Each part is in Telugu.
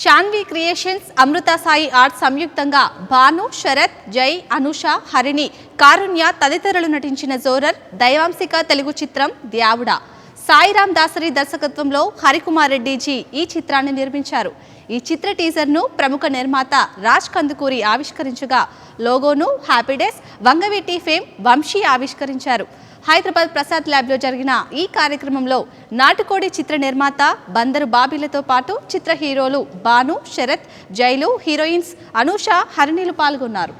శాన్వి క్రియేషన్స్, అమృత సాయి ఆర్ట్స్ సంయుక్తంగా భాను, శరత్, జై, అనుష, హరిణి, కారుణ్య తదితరులు నటించిన జోరర్ దైవాంశిక తెలుగు చిత్రం ద్యావుడ. సాయిరామ్ దాసరి దర్శకత్వంలో హరికుమార్ రెడ్డిజీ ఈ చిత్రాన్ని నిర్మించారు. ఈ చిత్ర టీజర్ను ప్రముఖ నిర్మాత రాజ్ కందుకూరి ఆవిష్కరించగా లోగోను happy days Vangaveeti fame Vamsi ఆవిష్కరించారు. హైదరాబాద్ ప్రసాద్ ల్యాబ్లో జరిగిన ఈ కార్యక్రమంలో నాటుకోడి చిత్ర నిర్మాత బందరు బాబీలతో పాటు చిత్ర హీరోలు భాను, శరత్, జైలు, హీరోయిన్స్ అనూష, హరిణిలు పాల్గొన్నారు.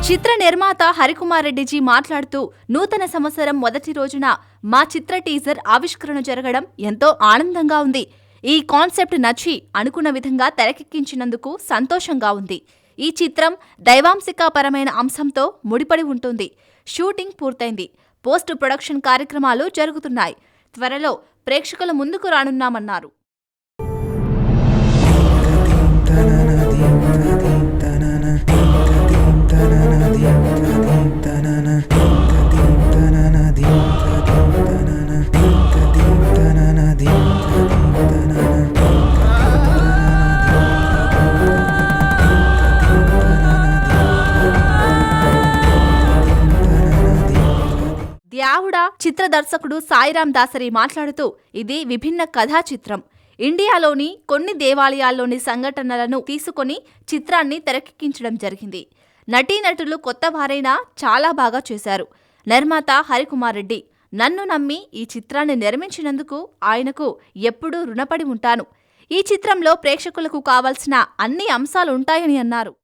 చిత్ర నిర్మాత హరికుమార్ రెడ్డిజీ మాట్లాడుతూ, నూతన సంవత్సరం మొదటి రోజున మా చిత్ర టీజర్ ఆవిష్కరణ జరగడం ఎంతో ఆనందంగా ఉంది. ఈ కాన్సెప్ట్ నచ్చి అనుకున్న విధంగా తెరకెక్కించినందుకు సంతోషంగా ఉంది. ఈ చిత్రం దైవాంశికాపరమైన అంశంతో ముడిపడి ఉంటుంది. షూటింగ్ పూర్తయింది. పోస్ట్ ప్రొడక్షన్ కార్యక్రమాలు జరుగుతున్నాయి. త్వరలో ప్రేక్షకుల ముందుకు రానున్నామన్నారు. ద్యావుడ చిత్ర దర్శకుడు సాయిరామ్ దాసరి మాట్లాడుతూ, ఇది విభిన్న కథా చిత్రం. ఇండియాలోని కొన్ని దేవాలయాల్లోని సంఘటనలను తీసుకొని చిత్రాన్ని తెరకెక్కించడం జరిగింది. నటీనటులు కొత్త వారైనా చాలా బాగా చేశారు. నిర్మాత హరికుమార్ రెడ్డి నన్ను నమ్మి ఈ చిత్రాన్ని నిర్మించినందుకు ఆయనకు ఎప్పుడూ రుణపడి ఉంటాను. ఈ చిత్రంలో ప్రేక్షకులకు కావాల్సిన అన్ని అంశాలుంటాయని అన్నారు.